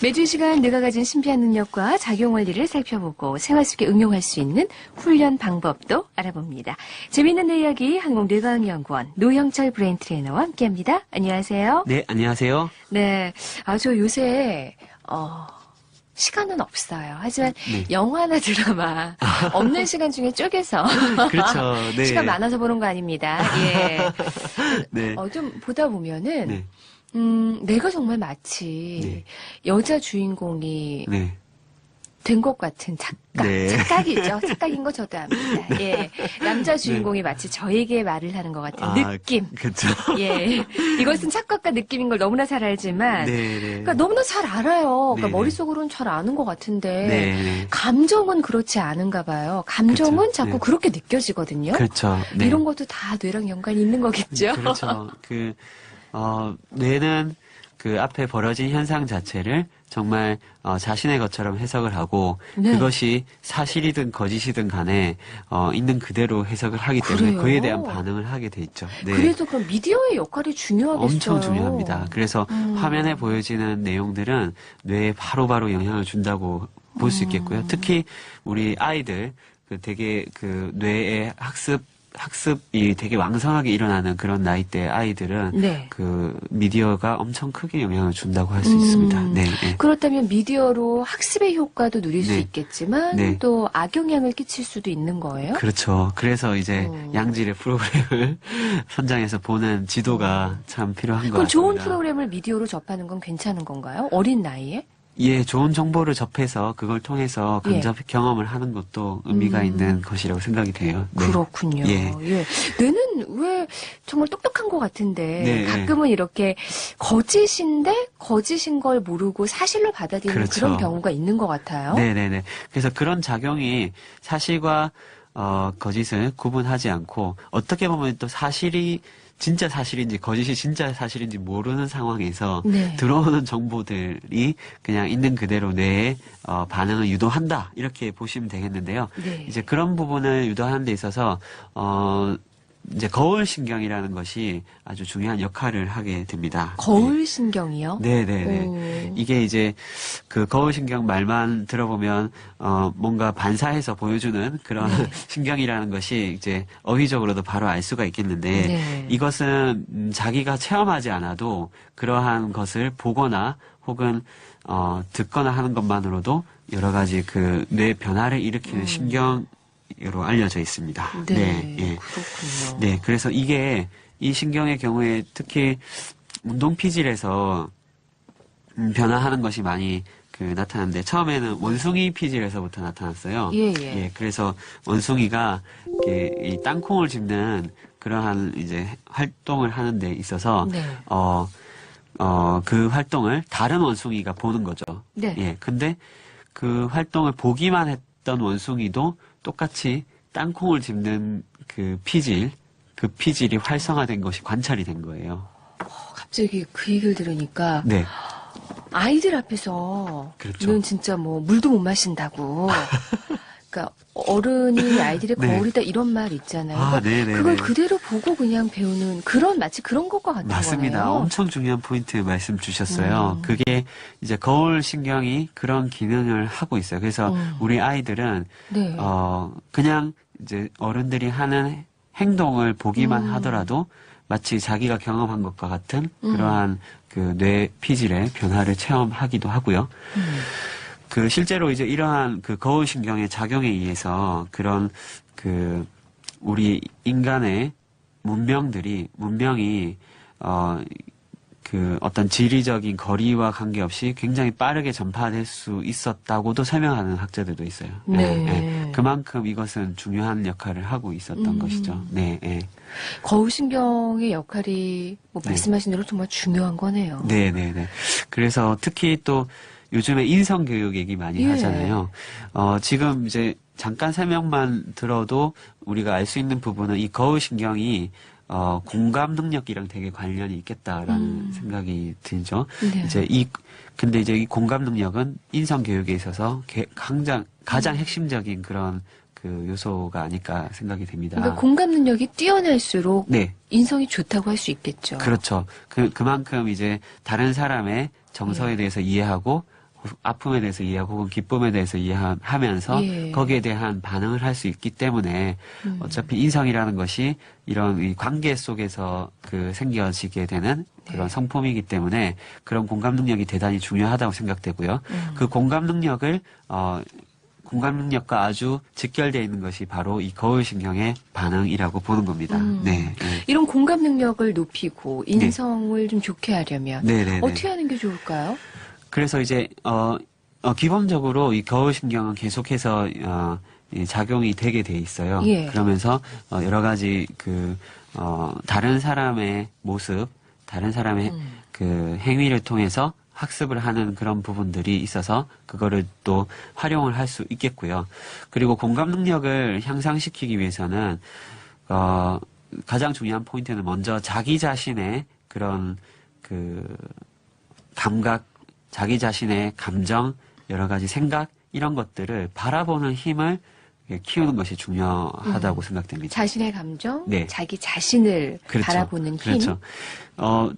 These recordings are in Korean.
매주 이 시간 내가 가진 신비한 능력과 작용 원리를 살펴보고 생활 속에 응용할 수 있는 훈련 방법도 알아봅니다. 재미있는 내 이야기 한국뇌과학연구원 노형철 브레인 트레이너와 함께합니다. 안녕하세요. 네, 안녕하세요. 네, 저 요새 시간은 없어요. 하지만 네. 영화나 드라마 없는 시간 중에 쪼개서 그렇죠. 네. 시간 많아서 보는 거 아닙니다. 예. 네. 좀 보다 보면은 네. 내가 정말 마치 네. 여자 주인공이 네. 된 것 같은 착각. 네. 착각이죠. 착각인 거 저도 압니다. 예. 남자 주인공이 마치 저에게 말을 하는 것 같은 느낌. 그렇죠. 예. 이것은 착각과 느낌인 걸 너무나 잘 알지만, 네, 네. 그러니까 너무나 잘 알아요. 그러니까 네, 네. 머릿속으로는 잘 아는 것 같은데, 네, 네. 감정은 그렇지 않은가 봐요. 감정은 그렇죠. 자꾸 네. 그렇게 느껴지거든요. 그렇죠. 네. 이런 것도 다 뇌랑 연관이 있는 거겠죠. 그렇죠. 뇌는 그 앞에 벌어진 현상 자체를 정말 자신의 것처럼 해석을 하고 네. 그것이 사실이든 거짓이든 간에 있는 그대로 해석을 하기 때문에 그래요? 그에 대한 반응을 하게 돼 있죠. 네. 그래도 그럼 미디어의 역할이 중요하겠어요. 엄청 중요합니다. 그래서 화면에 보여지는 내용들은 뇌에 바로바로 영향을 준다고 볼 수 있겠고요. 특히 우리 아이들 되게 뇌의 학습이 되게 왕성하게 일어나는 그런 나이대 아이들은 네. 미디어가 엄청 크게 영향을 준다고 할 수 있습니다. 네, 네. 그렇다면 미디어로 학습의 효과도 누릴 수 네. 있겠지만 네. 또 악영향을 끼칠 수도 있는 거예요? 그렇죠. 그래서 이제 양질의 프로그램을 선정해서 보는 지도가 참 필요한 것 그럼 같습니다. 좋은 프로그램을 미디어로 접하는 건 괜찮은 건가요? 어린 나이에? 예, 좋은 정보를 접해서 그걸 통해서 간접 경험을 하는 것도 의미가 있는 것이라고 생각이 돼요. 네. 그렇군요. 예. 예. 뇌는 왜 정말 똑똑한 것 같은데 네. 가끔은 이렇게 거짓인데 거짓인 걸 모르고 사실로 받아들이는 그렇죠. 그런 경우가 있는 것 같아요. 네네네. 그래서 그런 작용이 사실과 거짓을 구분하지 않고 어떻게 보면 또 사실이 진짜 사실인지 거짓이 진짜 사실인지 모르는 상황에서 네. 들어오는 정보들이 그냥 있는 그대로 뇌에 반응을 유도한다 이렇게 보시면 되겠는데요. 네. 이제 그런 부분을 유도하는 데 있어서 이제 거울신경이라는 것이 아주 중요한 역할을 하게 됩니다. 거울신경이요? 네네네. 오. 이게 이제 그 거울신경 말만 들어보면 뭔가 반사해서 보여주는 그런 신경이라는 것이 이제 어휘적으로도 바로 알 수가 있겠는데 네. 이것은 자기가 체험하지 않아도 그러한 것을 보거나 혹은 듣거나 하는 것만으로도 여러 가지 그 뇌 변화를 일으키는 신경으로 알려져 있습니다. 네, 예. 그렇군요. 네, 그래서 이 신경의 경우에 특히 운동 피질에서 변화하는 것이 많이 나타나는데 처음에는 원숭이 피질에서부터 나타났어요. 예. 그래서 원숭이가 이 땅콩을 짚는 그러한 이제 활동을 하는 데 있어서 네. 그 활동을 다른 원숭이가 보는 거죠. 네. 예. 근데 그 활동을 보기만 했던 원숭이도 똑같이 땅콩을 짚는 그 피질이 활성화된 것이 관찰이 된 거예요. 갑자기 그 얘기를 들으니까 네. 아이들 앞에서 그렇죠. 는 진짜 뭐 물도 못 마신다고. 그러니까 어른이 아이들의 네. 거울이다 이런 말 있잖아요. 아, 그러니까 네네네. 그걸 그대로 보고 그냥 배우는 마치 그런 것과 같은 맞습니다. 거네요. 엄청 중요한 포인트 말씀 주셨어요. 그게 이제 거울 신경이 그런 기능을 하고 있어요. 그래서 우리 아이들은 네. 그냥 이제 어른들이 하는 행동을 보기만 하더라도 마치 자기가 경험한 것과 같은 그러한 그 뇌 피질의 변화를 체험하기도 하고요. 실제로 이제 이러한 그 거울 신경의 작용에 의해서 그런 우리 인간의 문명이 어떤 지리적인 거리와 관계없이 굉장히 빠르게 전파될 수 있었다고도 설명하는 학자들도 있어요. 네. 그만큼 이것은 중요한 역할을 하고 있었던 것이죠. 네. 거울신경의 역할이 뭐 말씀하신 대로 정말 중요한 거네요. 네네네. 그래서 특히 또 요즘에 인성교육 얘기 많이 하잖아요. 지금 이제 잠깐 설명만 들어도 우리가 알 수 있는 부분은 이 거울신경이 공감 능력이랑 되게 관련이 있겠다라는 생각이 들죠. 네. 근데 이제 이 공감 능력은 인성 교육에 있어서 가장 핵심적인 그런 그 요소가 아닐까 생각이 됩니다. 그러니까 공감 능력이 뛰어날수록 네. 인성이 좋다고 할 수 있겠죠. 그렇죠. 그만큼 이제 다른 사람의 정서에 대해서 이해하고 아픔에 대해서 이해하고 혹은 기쁨에 대해서 이해하면서 예. 거기에 대한 반응을 할 수 있기 때문에 어차피 인성이라는 것이 이런 이 관계 속에서 그 생겨지게 되는 그런 성품이기 때문에 그런 공감 능력이 대단히 중요하다고 생각되고요. 그 공감 능력과 아주 직결되어 있는 것이 바로 이 거울신경의 반응이라고 보는 겁니다. 네. 네. 이런 공감 능력을 높이고 인성을 좀 좋게 하려면 네네네. 어떻게 하는 게 좋을까요? 그래서 이제 기본적으로 이 거울신경은 계속해서 이 작용이 되게 돼 있어요. 예. 그러면서 여러 가지 다른 사람의 모습, 다른 사람의 그 행위를 통해서 학습을 하는 그런 부분들이 있어서 그거를 또 활용을 할 수 있겠고요. 그리고 공감 능력을 향상시키기 위해서는 가장 중요한 포인트는 먼저 자기 자신의 그런 그 감각, 자기 자신의 감정, 여러 가지 생각 이런 것들을 바라보는 힘을 키우는 것이 중요하다고 생각됩니다. 자신의 감정, 네. 자기 자신을 그렇죠. 바라보는 힘. 그렇죠.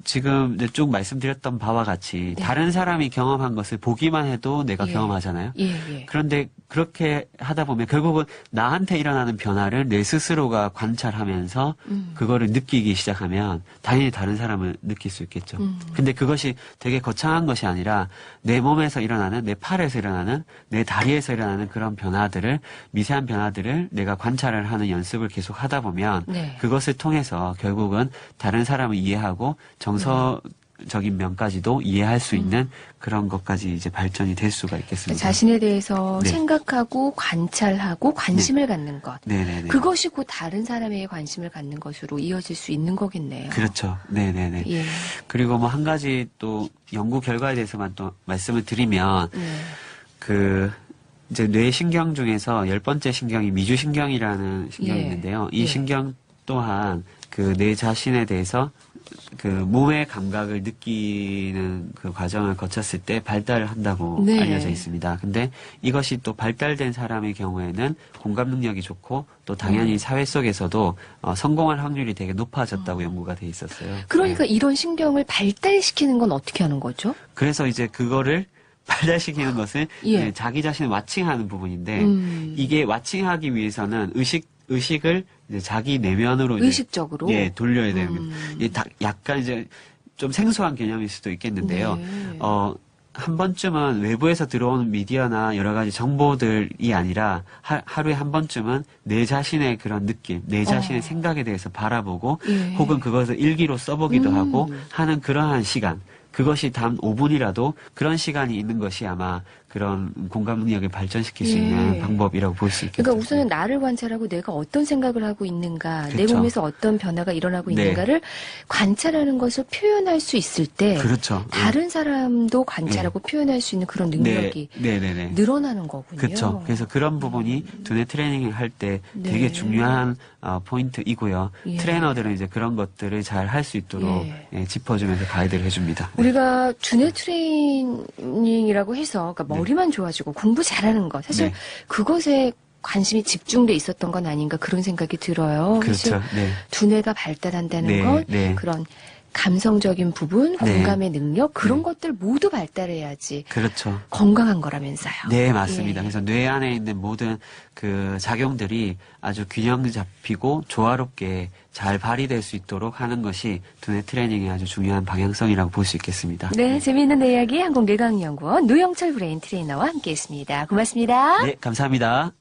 지금 이제 쭉 말씀드렸던 바와 같이 네. 다른 사람이 경험한 것을 보기만 해도 내가 예. 경험하잖아요. 예, 예. 그런데 그렇게 하다 보면 결국은 나한테 일어나는 변화를 내 스스로가 관찰하면서 그거를 느끼기 시작하면 당연히 다른 사람을 느낄 수 있겠죠. 근데 그것이 되게 거창한 것이 아니라 내 몸에서 일어나는, 내 팔에서 일어나는, 내 다리에서 일어나는 그런 변화들을, 미세한 변화들을 내가 관찰을 하는 연습을 계속 하다 보면 네. 그것을 통해서 결국은 다른 사람을 이해하고 정서적인 면까지도 이해할 수 있는 그런 것까지 이제 발전이 될 수가 있겠습니다. 자신에 대해서 네. 생각하고 관찰하고 관심을 갖는 것. 네네네. 그것이 곧 다른 사람에게 관심을 갖는 것으로 이어질 수 있는 거겠네요. 그렇죠. 네네네. 예. 그리고 뭐 한 가지 또 연구 결과에 대해서만 또 말씀을 드리면 그 이제 뇌 신경 중에서 10번째 신경이 미주신경이라는 신경이 예. 있는데요. 이 예. 신경 또한 그 내 자신에 대해서 그 몸의 감각을 느끼는 그 과정을 거쳤을 때 발달을 한다고 네. 알려져 있습니다. 근데 이것이 또 발달된 사람의 경우에는 공감 능력이 좋고 또 당연히 사회 속에서도 성공할 확률이 되게 높아졌다고 연구가 돼 있었어요. 그러니까 네. 이런 신경을 발달시키는 건 어떻게 하는 거죠? 그래서 이제 그거를 발달시키는 것을 예. 이제 자기 자신을 와칭하는 부분인데 이게 와칭하기 위해서는 의식을 이제 자기 내면으로 이제 의식적으로? 예, 돌려야 됩니다. 약간 이제 좀 생소한 개념일 수도 있겠는데요. 네. 한 번쯤은 외부에서 들어오는 미디어나 여러 가지 정보들이 아니라 하루에 한 번쯤은 내 자신의 그런 느낌, 내 자신의 생각에 대해서 바라보고 예. 혹은 그것을 일기로 써보기도 하고 하는 그러한 시간. 그것이 단 5분이라도 그런 시간이 있는 것이 아마 그런 공감 능력을 발전시킬 수 예. 있는 방법이라고 볼 수 있겠죠. 그러니까 우선은 나를 관찰하고 내가 어떤 생각을 하고 있는가, 내 그렇죠. 몸에서 어떤 변화가 일어나고 네. 있는가를 관찰하는 것을 표현할 수 있을 때 그렇죠. 다른 사람도 관찰하고 표현할 수 있는 그런 능력이 네네네. 늘어나는 거군요. 그렇죠. 그래서 그런 부분이 두뇌 트레이닝을 할 때 네. 되게 중요한 포인트이고요. 예. 트레이너들은 이제 그런 것들을 잘 할 수 있도록 예. 짚어주면서 가이드를 해줍니다. 우리가 두뇌 트레이닝이라고 해서 그러니까 머리만 좋아지고 공부 잘하는 것 사실 네. 그것에 관심이 집중돼 있었던 건 아닌가 그런 생각이 들어요. 사실 그렇죠. 네. 두뇌가 발달한다는 네, 건 네. 그런 감성적인 부분, 네. 공감의 능력 그런 네. 것들 모두 발달해야지 그렇죠. 건강한 거라면서요. 네, 맞습니다. 예. 그래서 뇌 안에 있는 모든 그 작용들이 아주 균형 잡히고 조화롭게 잘 발휘될 수 있도록 하는 것이 두뇌 트레이닝의 아주 중요한 방향성이라고 볼 수 있겠습니다. 네, 재미있는 내 이야기 한국뇌과학연구원 노영철 브레인 트레이너와 함께했습니다. 고맙습니다. 네, 감사합니다.